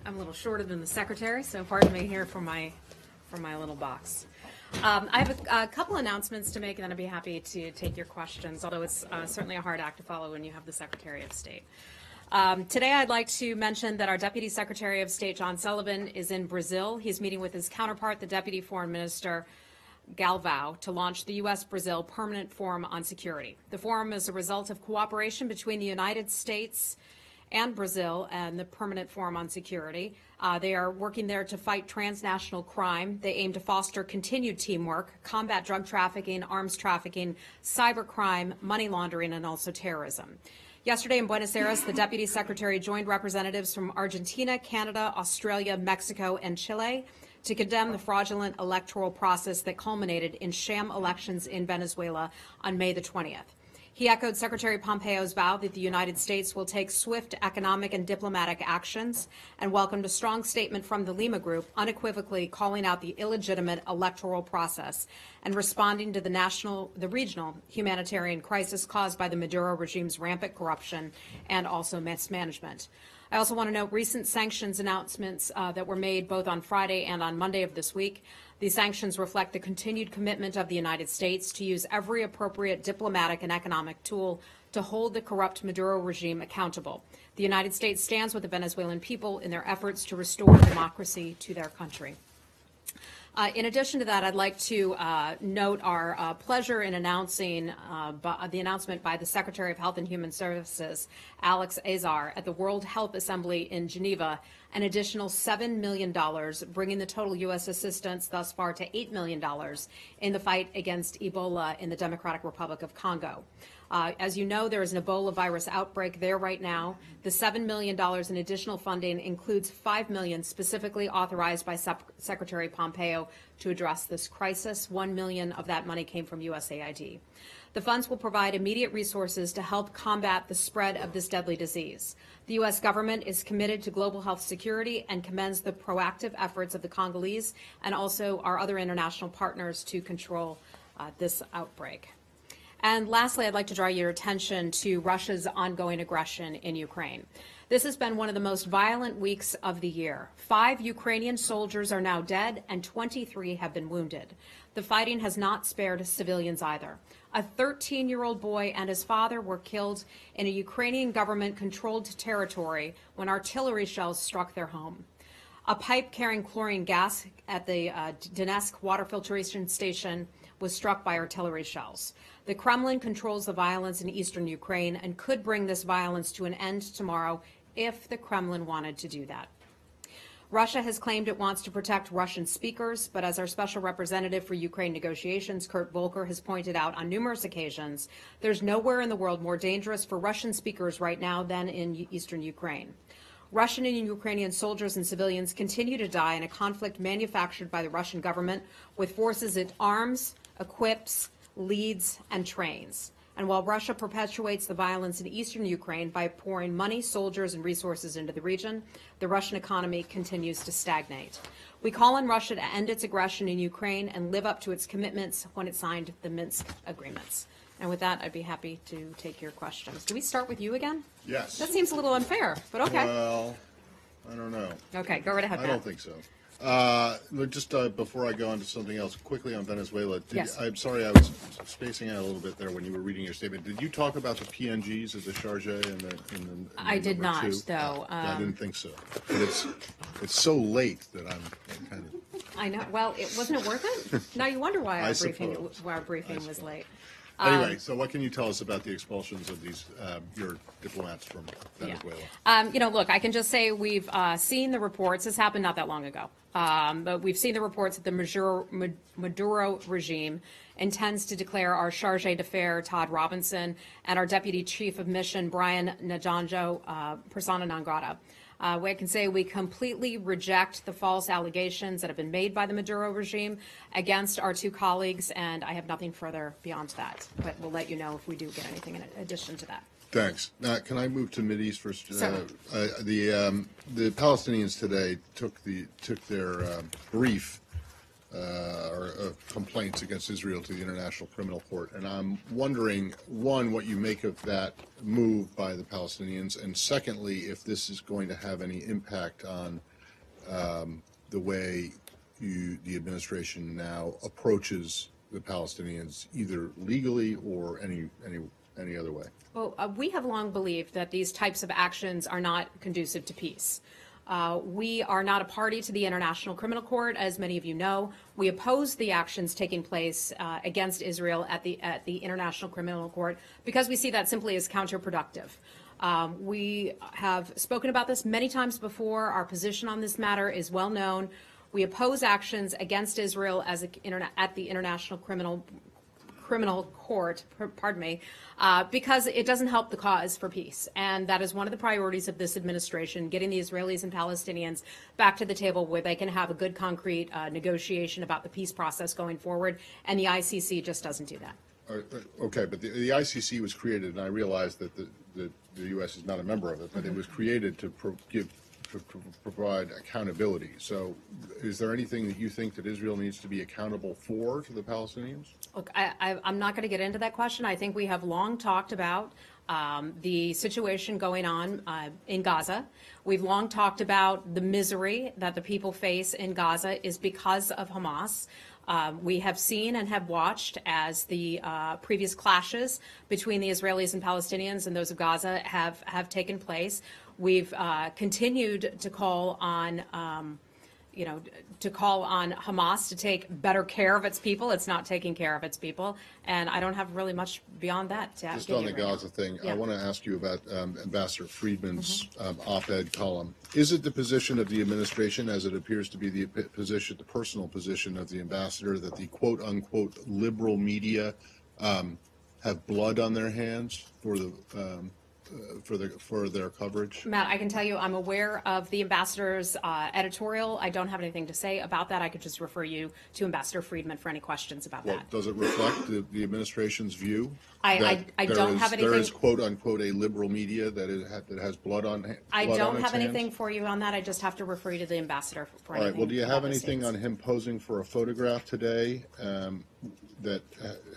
I'm a little shorter than the secretary, so pardon me here for my little box. I have a couple announcements to make, and then I'd be happy to take your questions, although it's certainly a hard act to follow when you have the Secretary of State. Today I'd like to mention that our Deputy Secretary of State, John Sullivan, is in Brazil. He's meeting with his counterpart, the Deputy Foreign Minister, Galvão, to launch the U.S.-Brazil Permanent Forum on Security. The forum is a result of cooperation between the United States and Brazil and the Permanent Forum on Security. They are working there to fight transnational crime. They aim to foster continued teamwork, combat drug trafficking, arms trafficking, cybercrime, money laundering, and also terrorism. Yesterday in Buenos Aires, the Deputy Secretary joined representatives from Argentina, Canada, Australia, Mexico, and Chile to condemn the fraudulent electoral process that culminated in sham elections in Venezuela on May the 20th. He echoed Secretary Pompeo's vow that the United States will take swift economic and diplomatic actions and welcomed a strong statement from the Lima Group unequivocally calling out the illegitimate electoral process and responding to the regional humanitarian crisis caused by the Maduro regime's rampant corruption and also mismanagement. I also want to note recent sanctions announcements that were made both on Friday and on Monday of this week. These sanctions reflect the continued commitment of the United States to use every appropriate diplomatic and economic tool to hold the corrupt Maduro regime accountable. The United States stands with the Venezuelan people in their efforts to restore democracy to their country. In addition to that, I'd like to note our pleasure in announcing the announcement by the Secretary of Health and Human Services, Alex Azar, at the World Health Assembly in Geneva, an additional $7 million, bringing the total U.S. assistance thus far to $8 million in the fight against Ebola in the Democratic Republic of Congo. As you know, there is an Ebola virus outbreak there right now. The $7 million in additional funding includes $5 million specifically authorized by Secretary Pompeo to address this crisis. $1 million of that money came from USAID. The funds will provide immediate resources to help combat the spread of this deadly disease. The U.S. government is committed to global health security and commends the proactive efforts of the Congolese and also our other international partners to control this outbreak. And lastly, I'd like to draw your attention to Russia's ongoing aggression in Ukraine. This has been one of the most violent weeks of the year. 5 Ukrainian soldiers are now dead and 23 have been wounded. The fighting has not spared civilians either. A 13-year-old boy and his father were killed in a Ukrainian government-controlled territory when artillery shells struck their home. A pipe carrying chlorine gas at the Donetsk water filtration station was struck by artillery shells. The Kremlin controls the violence in eastern Ukraine and could bring this violence to an end tomorrow if the Kremlin wanted to do that. Russia has claimed it wants to protect Russian speakers, but as our special representative for Ukraine negotiations, Kurt Volker, has pointed out on numerous occasions, there's nowhere in the world more dangerous for Russian speakers right now than in eastern Ukraine. Russian and Ukrainian soldiers and civilians continue to die in a conflict manufactured by the Russian government with forces it arms, equips, leads, and trains. And while Russia perpetuates the violence in eastern Ukraine by pouring money, soldiers, and resources into the region, the Russian economy continues to stagnate. We call on Russia to end its aggression in Ukraine and live up to its commitments when it signed the Minsk agreements. And with that, I'd be happy to take your questions. Do we start with you again? Yes. That seems a little unfair, but okay. Well, I don't know. Okay, go right ahead, I Pat. don't think so. Just before I go on to something else, quickly on Venezuela. Yes. I'm sorry, I was spacing out a little bit there when you were reading your statement. Did you talk about the PNGs as a charge in the I did not, two? though. I didn't think so. But it's so late that I'm kind of. I know. Well, wasn't it worth it? Now you wonder why our briefing was late. Anyway, so what can you tell us about the expulsions of these your diplomats from Venezuela? Yeah. Look, I can just say we've seen the reports. This happened not that long ago. But we've seen the reports that the Maduro regime intends to declare our charge d'affaires, Todd Robinson, and our deputy chief of mission, Brian Najanjo, persona non grata. I can say we completely reject the false allegations that have been made by the Maduro regime against our 2 colleagues, and I have nothing further beyond that. But we'll let you know if we do get anything in addition to that. Thanks. Now, can I move to Mideast first? Certainly. The Palestinians today took their brief complaints against Israel to the International Criminal Court, and I'm wondering, one, what you make of that move by the Palestinians, and secondly, if this is going to have any impact on the way the administration now approaches the Palestinians, either legally or any other way? Well, we have long believed that these types of actions are not conducive to peace. We are not a party to the International Criminal Court, as many of you know. We oppose the actions taking place against Israel at the International Criminal Court because we see that simply as counterproductive. We have spoken about this many times before. Our position on this matter is well known. We oppose actions against Israel at the International Criminal Court, because it doesn't help the cause for peace. And that is one of the priorities of this administration, getting the Israelis and Palestinians back to the table where they can have a good, concrete negotiation about the peace process going forward. And the ICC just doesn't do that. Okay, but the ICC was created, and I realize that the U.S. is not a member of it, but it was created to provide accountability. So is there anything that you think that Israel needs to be accountable for to the Palestinians? Look, I'm not going to get into that question. I think we have long talked about the situation going on in Gaza. We've long talked about the misery that the people face in Gaza is because of Hamas. We have seen and have watched as the previous clashes between the Israelis and Palestinians and those of Gaza have taken place. We've continued to call on, Hamas to take better care of its people. It's not taking care of its people, and I don't have really much beyond that to Just on the Gaza thing, Yeah. I want to ask you about Ambassador Friedman's op-ed column. Is it the position of the administration, as it appears to be the personal position of the ambassador, that the quote-unquote liberal media have blood on their hands for their coverage? Matt, I can tell you I'm aware of the ambassador's editorial. I don't have anything to say about that. I could just refer you to Ambassador Friedman for any questions about that. Does it reflect the administration's view? I don't have anything. There is quote unquote a liberal media that has blood on its hands? I don't have anything for you on that. I just have to refer you to the ambassador for anything. All right. Well, do you have about those anything things. on him posing for a photograph today that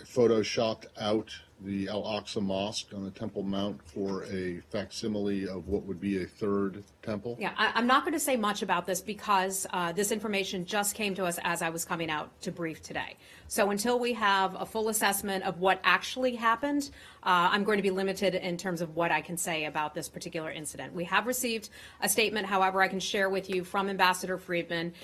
photoshopped out the Al-Aqsa Mosque on the Temple Mount for a facsimile of what would be a third temple? Yeah, I'm not going to say much about this because this information just came to us as I was coming out to brief today. So until we have a full assessment of what actually happened, I'm going to be limited in terms of what I can say about this particular incident. We have received a statement, however, I can share with you from Ambassador Friedman.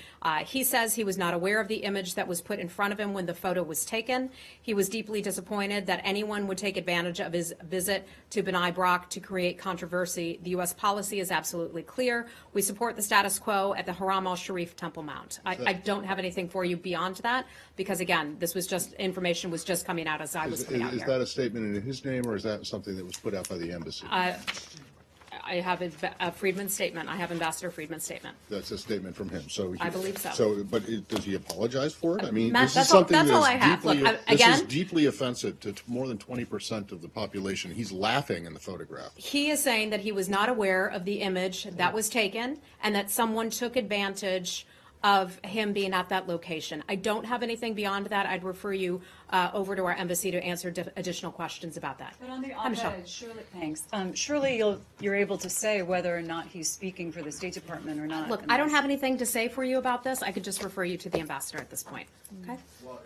He says he was not aware of the image that was put in front of him when the photo was taken. He was deeply disappointed that anyone would take advantage of his visit to Bnei Brak to create controversy. The U.S. policy is absolutely clear. We support the status quo at the Haram al-Sharif Temple Mount. I don't have anything for you beyond that because, again, this was just information was just coming out as I was coming out here. Is that a statement in his name, or is that something that was put out by the embassy? I have a Friedman statement. I have Ambassador Friedman's statement. That's a statement from him. So I believe so. But does he apologize for it? I mean, Matt, this is that's all- something that's all I have. deeply, Look, this again- is deeply offensive to more than 20% of the population. He's laughing in the photograph. He is saying that he was not aware of the image that was taken and that someone took advantage of him being at that location. I don't have anything beyond that. I'd refer you over to our embassy to answer additional questions about that. But on the Hi, Michelle. op-ed, surely, thanks. Surely you're able to say whether or not he's speaking for the State Department or not. Look, I don't have anything to say for you about this. I could just refer you to the ambassador at this point. Okay?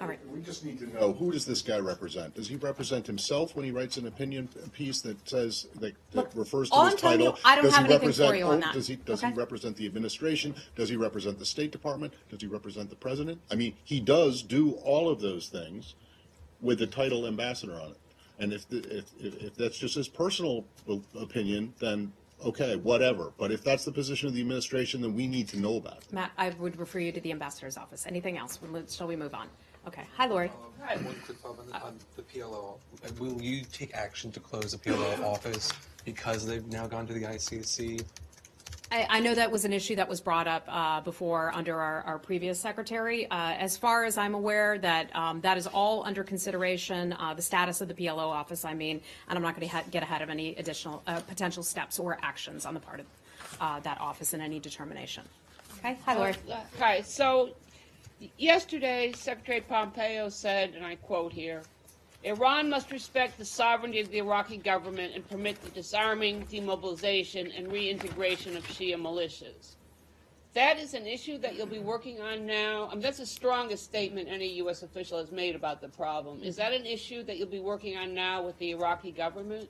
All right. We just need to know, who does this guy represent? Does he represent himself when he writes an opinion piece that says, that refers to all his I'm telling title? you, I don't Does have he anything for represent- you on that. Does he Okay? represent the administration? Does he represent the State Department? Does he represent the president? I mean, he does do all of those things with the title ambassador on it. And if that's just his personal opinion, then okay, whatever. But if that's the position of the administration, then we need to know about it. Matt, I would refer you to the ambassador's office. Anything else? Shall we move on? Okay. Hi, Lori. One quick follow-up on the PLO. Will you take action to close the PLO office because they've now gone to the ICC? I know that was an issue that was brought up before under our previous secretary. As far as I'm aware, that is all under consideration, the status of the PLO office, I mean, and I'm not going to get ahead of any additional potential steps or actions on the part of that office in any determination. Okay? Hi, Lori. Hi. So yesterday, Secretary Pompeo said, and I quote here, Iran must respect the sovereignty of the Iraqi government and permit the disarming, demobilization, and reintegration of Shia militias. that is an issue that you'll be working on now? I mean, that's the strongest statement any U.S. official has made about the problem. Is that an issue that you'll be working on now with the Iraqi government?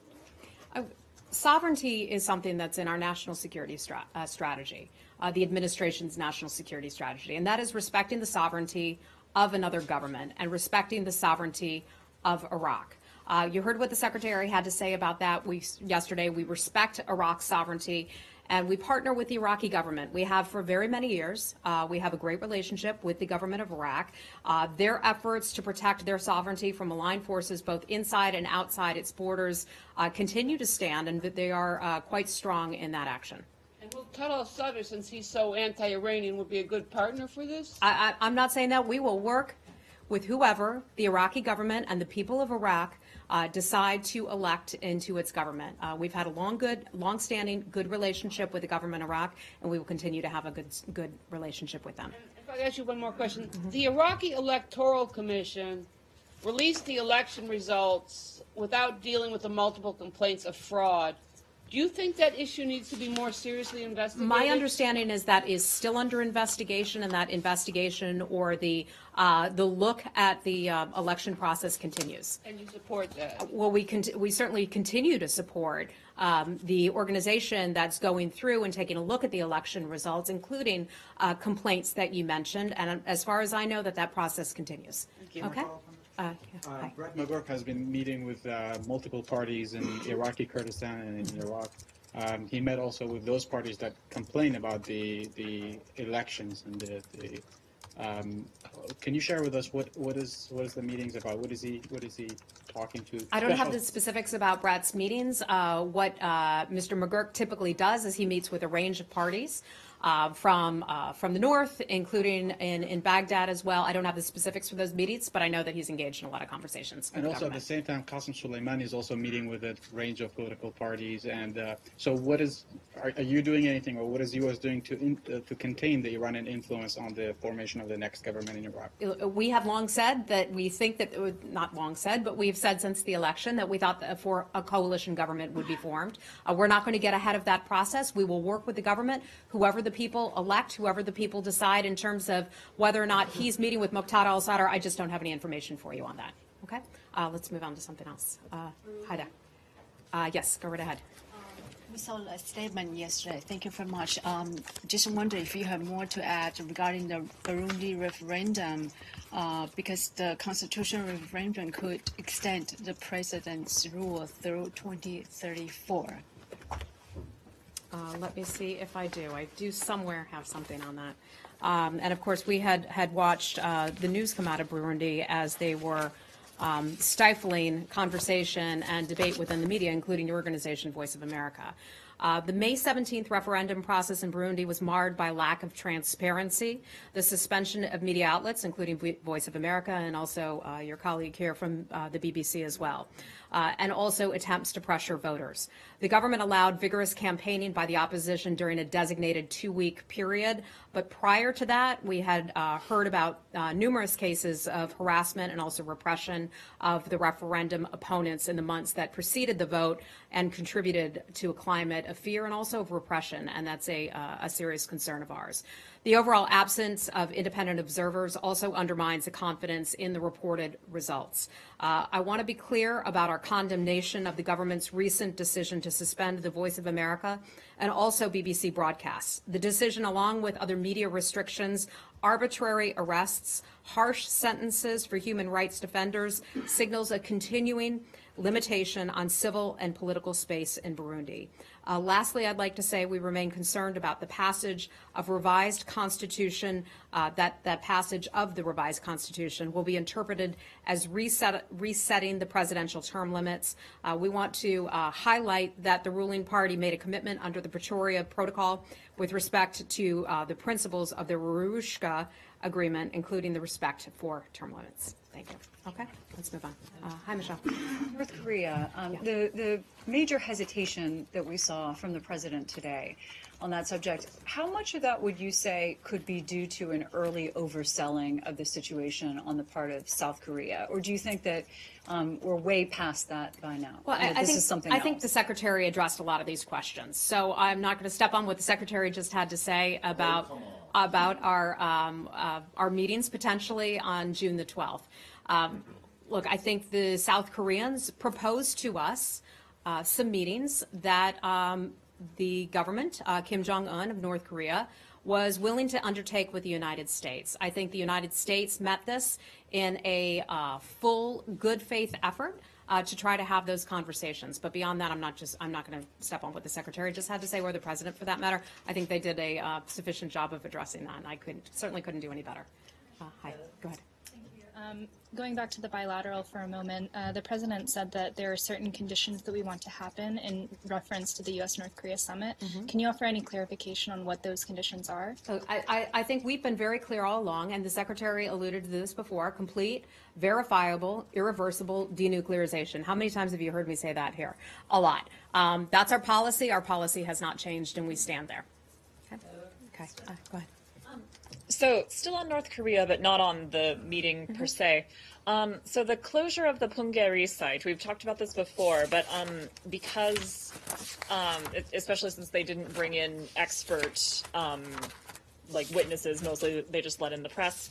Sovereignty is something that's in our national security strategy, the administration's national security strategy, and that is respecting the sovereignty of another government and respecting the sovereignty of Iraq. You heard what the Secretary had to say about that yesterday. We respect Iraq's sovereignty, and we partner with the Iraqi government. We have for very many years. We have a great relationship with the government of Iraq. Their efforts to protect their sovereignty from malign forces, both inside and outside its borders, continue to stand, and they are quite strong in that action. And will Talal Sadr, since he's so anti-Iranian, would be a good partner for this? I'm not saying that. We will work with whoever the Iraqi government and the people of Iraq decide to elect into its government. We've had a long-standing, good relationship with the government of Iraq, and we will continue to have a good relationship with them. If I could ask you one more question. The Iraqi Electoral Commission released the election results without dealing with the multiple complaints of fraud. Do you think that issue needs to be more seriously investigated? My understanding is that is still under investigation, and that investigation or the look at the election process continues. And you support that? Well, we certainly continue to support the organization that's going through and taking a look at the election results, including complaints that you mentioned. And as far as I know, that process continues. Thank you. Okay. Hi. Brett McGurk has been meeting with multiple parties in Iraqi Kurdistan and in Iraq. He met also with those parties that complain about the elections and can you share with us what is the meetings about? What is he talking to? I don't have the specifics about Brett's meetings. What Mr. McGurk typically does is he meets with a range of parties. From the north, including in Baghdad as well. I don't have the specifics for those meetings, but I know that he's engaged in a lot of conversations. And also at the same time, Qasem Soleimani is also meeting with a range of political parties. And so are you doing anything, or what is the U.S. doing to contain the Iranian influence on the formation of the next government in Iraq? We have long said that we think that, not long said, but we've said since the election that we thought that for a coalition government would be formed. We're not going to get ahead of that process. We will work with the government, whoever the people elect, whoever the people decide in terms of whether or not he's meeting with Muqtada al-Sadr. I just don't have any information for you on that. Okay? Let's move on to something else. Hi there. Yes, go right ahead. We saw a statement yesterday. Thank you very much. Just wonder if you have more to add regarding the Burundi referendum, because the constitutional referendum could extend the president's rule through 2034. Let me see if I do. I do somewhere have something on that. And of course, we had watched the news come out of Burundi as they were stifling conversation and debate within the media, including your organization, Voice of America. The May 17th referendum process in Burundi was marred by lack of transparency, the suspension of media outlets, including Voice of America and also your colleague here from the BBC as well, and also attempts to pressure voters. The government allowed vigorous campaigning by the opposition during a designated 2-week period, but prior to that, we had heard about numerous cases of harassment and also repression of the referendum opponents in the months that preceded the vote and contributed to a climate of fear and also of repression, and that's a serious concern of ours. The overall absence of independent observers also undermines the confidence in the reported results. I want to be clear about our condemnation of the government's recent decision to suspend the Voice of America and also BBC broadcasts. The decision, along with other media restrictions, arbitrary arrests, harsh sentences for human rights defenders, signals a continuing limitation on civil and political space in Burundi. Lastly, I'd like to say we remain concerned about the passage of revised constitution, that passage of the revised constitution will be interpreted as resetting the presidential term limits. We want to highlight that the ruling party made a commitment under the Pretoria Protocol with respect to the principles of the Arusha Agreement, including the respect for term limits. Thank you. Okay, let's move on. Hi, Michelle. North Korea, the major hesitation that we saw from the president today on that subject, how much of that would you say could be due to an early overselling of the situation on the part of South Korea? Or do you think that we're way past that by now? Well, I think the Secretary addressed a lot of these questions. So I'm not going to step on what the Secretary just had to say about about our meetings potentially on June the 12th. Look, I think the South Koreans proposed to us some meetings that the government, Kim Jong-un of North Korea, was willing to undertake with the United States. I think the United States met this in a full good faith effort to try to have those conversations. But beyond that, I'm not going to step on what the Secretary just had to say, or the President for that matter. I think they did a sufficient job of addressing that, and I certainly couldn't do any better. Hi, go ahead. Going back to the bilateral for a moment, the President said that there are certain conditions that we want to happen in reference to the U.S.-North Korea summit. Can you offer any clarification on what those conditions are? So I think we've been very clear all along, and the Secretary alluded to this before: complete, verifiable, irreversible denuclearization. How many times have you heard me say that here? A lot. That's our policy. Our policy has not changed, and we stand there. Okay. Go ahead. So, still on North Korea, but not on the meeting per se. So the closure of the Punggye-ri site, we've talked about this before, but because, especially since they didn't bring in expert like witnesses, mostly they just let in the press.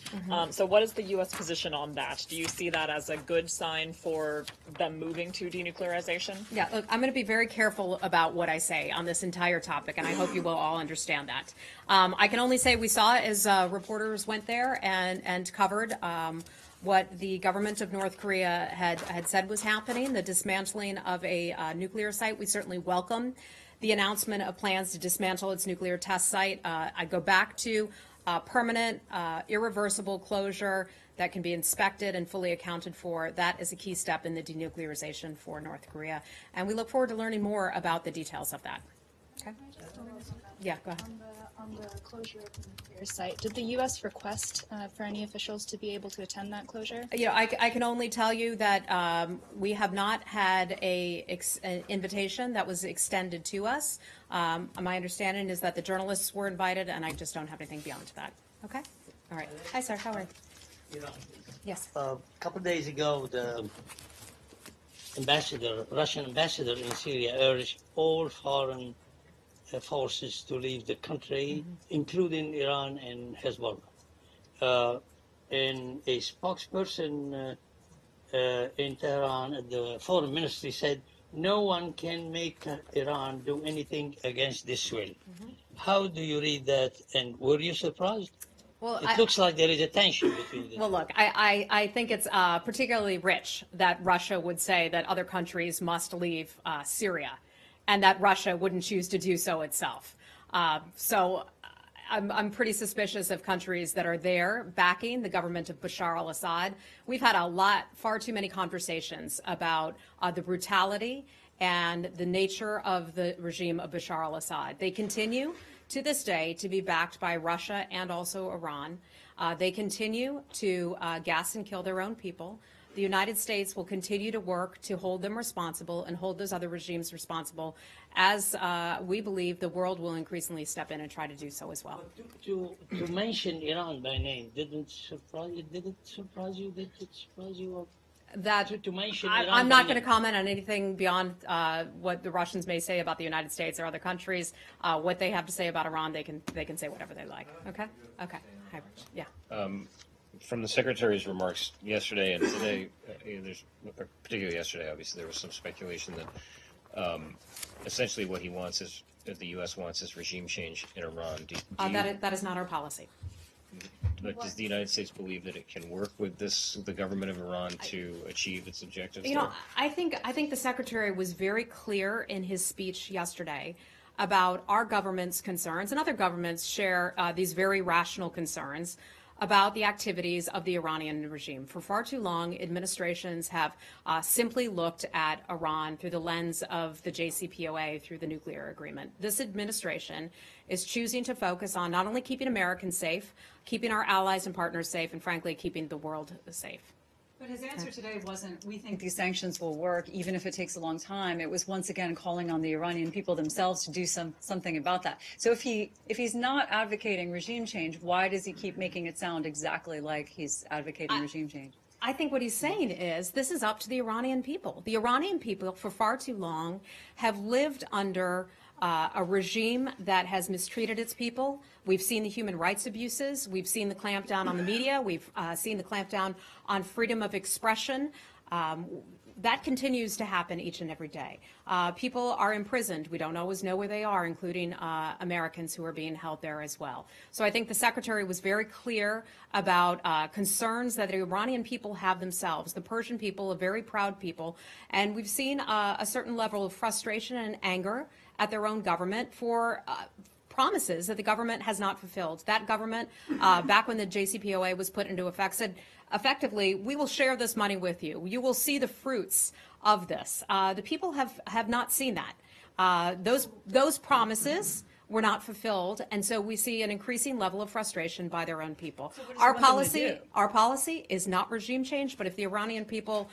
So what is the U.S. position on that? Do you see that as a good sign for them moving to denuclearization? Yeah, look, I'm going to be very careful about what I say on this entire topic, and I hope you will all understand that. I can only say we saw as reporters went there and covered what the government of North Korea had said was happening, the dismantling of a nuclear site. We certainly welcome the announcement of plans to dismantle its nuclear test site. I go back to permanent, irreversible closure that can be inspected and fully accounted for. That is a key step in the denuclearization for North Korea. And we look forward to learning more about the details of that. Okay? Yeah, go ahead. On the closure of the nuclear site, did the U.S. request for any officials to be able to attend that closure? You know, I can only tell you that we have not had an invitation that was extended to us. My understanding is that the journalists were invited, and I just don't have anything beyond that. Okay? All right. Hi, sir. How are you? Yes. A couple of days ago, the Russian ambassador in Syria urged all foreign forces to leave the country, including Iran and Hezbollah. And a spokesperson in Tehran, the foreign ministry, said no one can make Iran do anything against this will. How do you read that, and were you surprised? Well, it looks like there is a tension between them. Well, look, I think it's particularly rich that Russia would say that other countries must leave Syria, and that Russia wouldn't choose to do so itself. So I'm pretty suspicious of countries that are there backing the government of Bashar al-Assad. We've had far too many conversations about the brutality and the nature of the regime of Bashar al-Assad. They continue to this day to be backed by Russia and also Iran. They continue to gas and kill their own people. The United States will continue to work to hold them responsible and hold those other regimes responsible, as we believe the world will increasingly step in and try to do so as well. To mention Iran by name, didn't it surprise you? Did it surprise you? That to mention I'm not going to comment on anything beyond what the Russians may say about the United States or other countries. What they have to say about Iran, they can say whatever they like. Okay. Okay. Hi, Rich. Yeah. From the Secretary's remarks yesterday and today, particularly yesterday, obviously there was some speculation that essentially what he wants is, that the U.S. wants, is regime change in Iran. That is not our policy. But does the United States believe that it can work with the government of Iran to achieve its objectives? You know, I think the Secretary was very clear in his speech yesterday about our government's concerns, and other governments share these very rational concerns about the activities of the Iranian regime. For far too long, administrations have simply looked at Iran through the lens of the JCPOA, through the nuclear agreement. This administration is choosing to focus on not only keeping Americans safe, keeping our allies and partners safe, and frankly, keeping the world safe. But his answer today wasn't, we think these sanctions will work, even if it takes a long time. It was once again calling on the Iranian people themselves to do something about that. So if he's not advocating regime change, why does he keep making it sound exactly like he's advocating regime change? I think what he's saying is this is up to the Iranian people. The Iranian people, for far too long, have lived under a regime that has mistreated its people. We've seen the human rights abuses. We've seen the clampdown on the media. We've seen the clampdown on freedom of expression. That continues to happen each and every day. People are imprisoned. We don't always know where they are, including Americans who are being held there as well. So I think the Secretary was very clear about concerns that the Iranian people have themselves. The Persian people, a very proud people, and we've seen a certain level of frustration and anger at their own government for promises that the government has not fulfilled. That government, back when the JCPOA was put into effect, said, effectively, we will share this money with you. You will see the fruits of this. The people have not seen that. Those promises were not fulfilled, and so we see an increasing level of frustration by their own people. Our policy is not regime change, but if the Iranian people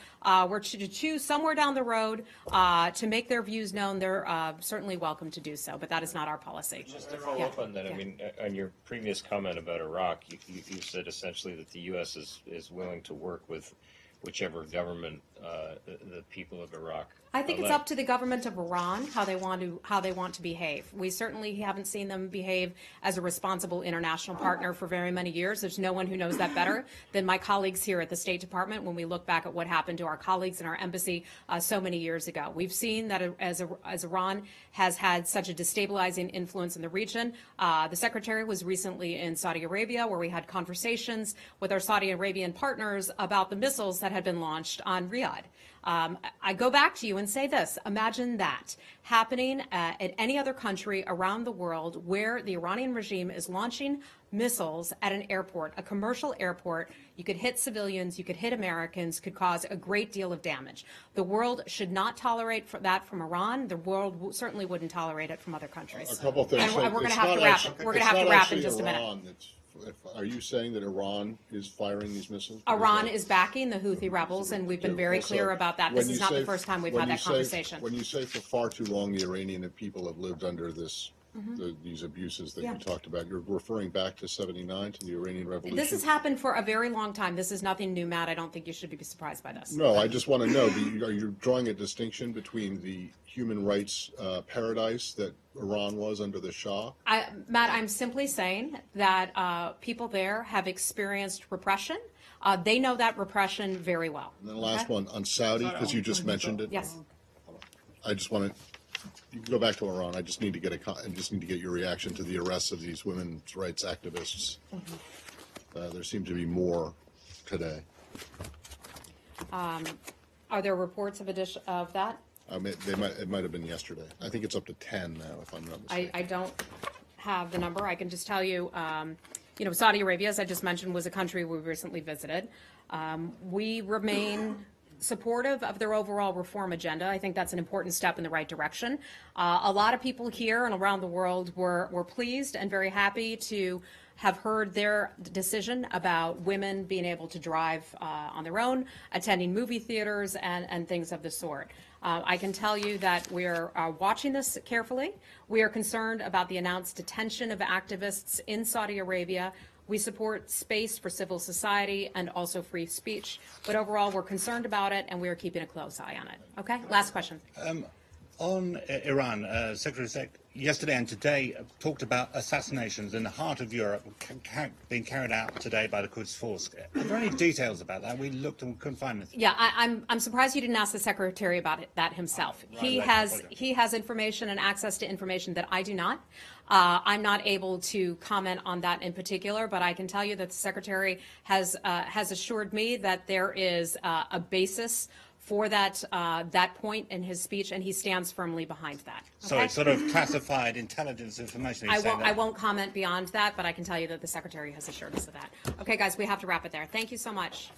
were to choose somewhere down the road to make their views known, they're certainly welcome to do so, but that is not our policy. Just to follow up on that, I mean, on your previous comment about Iraq, you said essentially that the U.S. is willing to work with whichever government the people of Iraq. I think it's up to the government of Iran how they want to behave. We certainly haven't seen them behave as a responsible international partner for very many years. There's no one who knows that better than my colleagues here at the State Department when we look back at what happened to our colleagues in our embassy so many years ago. We've seen that as Iran has had such a destabilizing influence in the region. The Secretary was recently in Saudi Arabia, where we had conversations with our Saudi Arabian partners about the missiles that had been launched on Riyadh. I go back to you and say this. Imagine that happening in any other country around the world where the Iranian regime is launching missiles at an airport, a commercial airport. You could hit civilians, you could hit Americans, could cause a great deal of damage. The world should not tolerate that from Iran. The world certainly wouldn't tolerate it from other countries. A couple of things. And we're going to have to wrap. We're going to have to wrap in just a minute. Are you saying that Iran is firing these missiles? Iran is backing the Houthi rebels, and we've been very clear about that. This is not the first time we've had that conversation. When you say for far too long the Iranian people have lived under this, these abuses that you talked about, you're referring back to '79, to the Iranian Revolution? This has happened for a very long time. This is nothing new, Matt. I don't think you should be surprised by this. No, I just want to know, are you drawing a distinction between the human rights paradise that Iran was under the Shah? Matt, I'm simply saying that people there have experienced repression. They know that repression very well. And then the last one on Saudi, because you just mentioned it. Yes. I just want to. You can go back to Iran. I just need to get your reaction to the arrests of these women's rights activists. There seem to be more today. Are there reports of that? It might have been yesterday. I think it's up to 10 now, if I'm not mistaken. I don't have the number. I can just tell you, Saudi Arabia, as I just mentioned, was a country we recently visited. We remain supportive of their overall reform agenda. I think that's an important step in the right direction. A lot of people here and around the world were pleased and very happy to have heard their decision about women being able to drive on their own, attending movie theaters, and things of the sort. I can tell you that we're watching this carefully. We are concerned about the announced detention of activists in Saudi Arabia. We support space for civil society and also free speech. But overall, we're concerned about it, and we are keeping a close eye on it. Okay? Last question. On Iran, Secretary of State yesterday and today talked about assassinations in the heart of Europe being carried out today by the Quds Force. Are there any details about that? We looked and couldn't find anything. Yeah, I'm surprised you didn't ask the Secretary about that himself. He has information and access to information that I do not. I'm not able to comment on that in particular, but I can tell you that the Secretary has assured me that there is a basis for that point in his speech, and he stands firmly behind that. Okay? So it's sort of classified intelligence information. I won't comment beyond that, but I can tell you that the Secretary has assured us of that. Okay, guys, we have to wrap it there. Thank you so much.